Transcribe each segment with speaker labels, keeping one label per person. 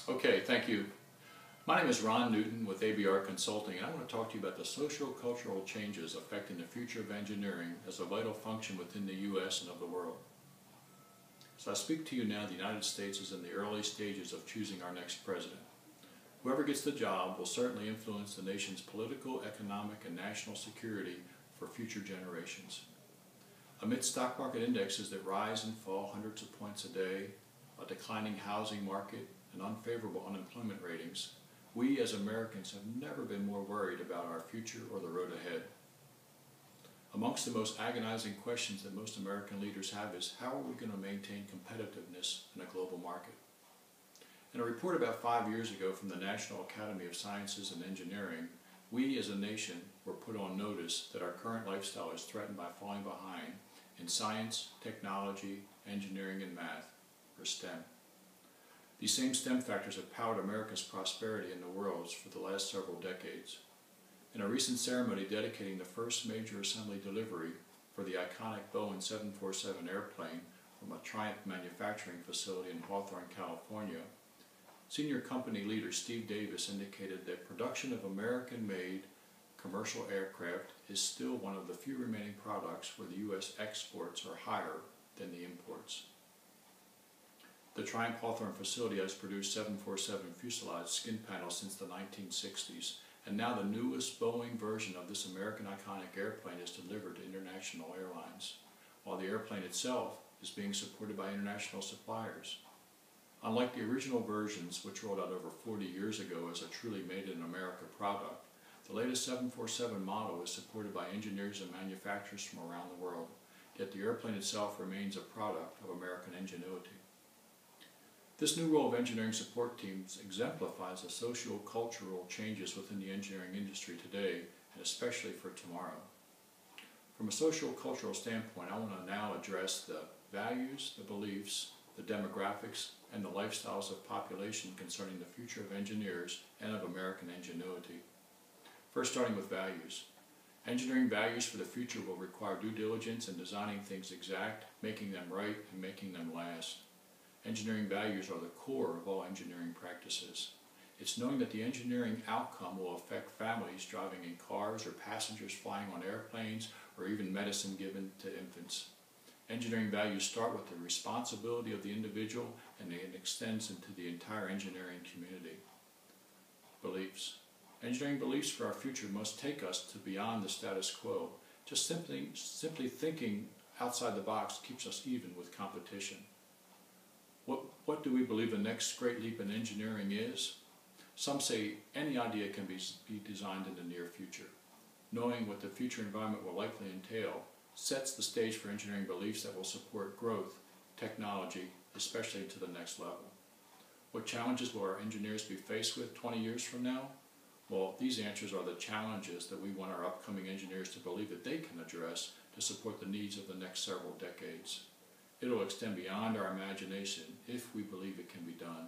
Speaker 1: Okay, thank you. My name is Ron Newton with ABR Consulting, and I want to talk to you about the socio-cultural changes affecting the future of engineering as a vital function within the U.S. and of the world. As I speak to you now, the United States is in the early stages of choosing our next president. Whoever gets the job will certainly influence the nation's political, economic, and national security for future generations. Amid stock market indexes that rise and fall hundreds of points a day, a declining housing market, and unfavorable unemployment ratings, we as Americans have never been more worried about our future or the road ahead. Amongst the most agonizing questions that most American leaders have is, how are we going to maintain competitiveness in a global market? In a report about 5 years ago from the National Academy of Sciences and Engineering, we as a nation were put on notice that our current lifestyle is threatened by falling behind in science, technology, engineering, and math, or STEM. These same STEM factors have powered America's prosperity in the world for the last several decades. In a recent ceremony dedicating the first major assembly delivery for the iconic Boeing 747 airplane from a Triumph manufacturing facility in Hawthorne, California, senior company leader Steve Davis indicated that production of American-made commercial aircraft is still one of the few remaining products where the U.S. exports are higher than the imports. The Triumph Hawthorne facility has produced 747 fuselage skin panels since the 1960s, and now the newest Boeing version of this American iconic airplane is delivered to international airlines, while the airplane itself is being supported by international suppliers. Unlike the original versions, which rolled out over 40 years ago as a truly made-in-America product, the latest 747 model is supported by engineers and manufacturers from around the world, yet the airplane itself remains a product of American ingenuity. This new role of engineering support teams exemplifies the socio-cultural changes within the engineering industry today, and especially for tomorrow. From a socio-cultural standpoint, I want to now address the values, the beliefs, the demographics, and the lifestyles of population concerning the future of engineers and of American ingenuity. First, starting with values. Engineering values for the future will require due diligence in designing things exact, making them right, and making them last. Engineering values are the core of all engineering practices. It's knowing that the engineering outcome will affect families driving in cars or passengers flying on airplanes or even medicine given to infants. Engineering values start with the responsibility of the individual, and it extends into the entire engineering community. Beliefs. Engineering beliefs for our future must take us to beyond the status quo. Just simply thinking outside the box keeps us even with competition. What do we believe the next great leap in engineering is? Some say any idea can be designed in the near future. Knowing what the future environment will likely entail sets the stage for engineering beliefs that will support growth, technology, especially to the next level. What challenges will our engineers be faced with 20 years from now? Well, these answers are the challenges that we want our upcoming engineers to believe that they can address to support the needs of the next several decades. It'll extend beyond our imagination if we believe it can be done.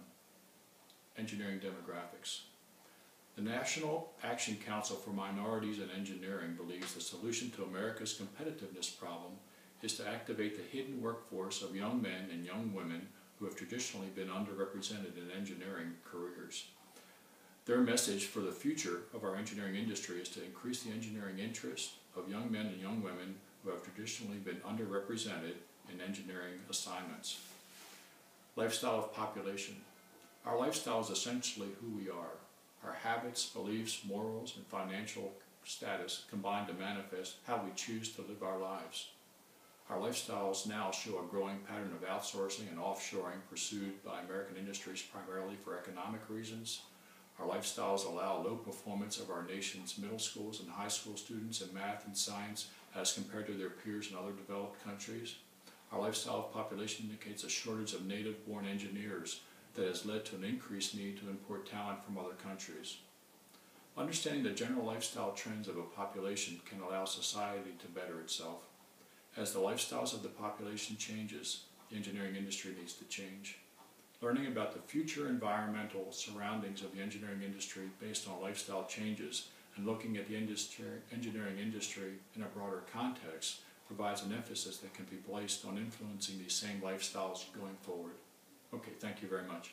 Speaker 1: Engineering demographics. The National Action Council for Minorities in Engineering believes the solution to America's competitiveness problem is to activate the hidden workforce of young men and young women who have traditionally been underrepresented in engineering careers. Their message for the future of our engineering industry is to increase the engineering interest of young men and young women who have traditionally been underrepresented in engineering assignments. Lifestyle of population. Our lifestyle is essentially who we are. Our habits, beliefs, morals, and financial status combine to manifest how we choose to live our lives. Our lifestyles now show a growing pattern of outsourcing and offshoring pursued by American industries primarily for economic reasons. Our lifestyles allow low performance of our nation's middle schools and high school students in math and science as compared to their peers in other developed countries. Our lifestyle of population indicates a shortage of native-born engineers that has led to an increased need to import talent from other countries. Understanding the general lifestyle trends of a population can allow society to better itself. As the lifestyles of the population changes, the engineering industry needs to change. Learning about the future environmental surroundings of the engineering industry based on lifestyle changes and looking at the engineering industry in a broader context provides an emphasis that can be placed on influencing these same lifestyles going forward. Okay, thank you very much.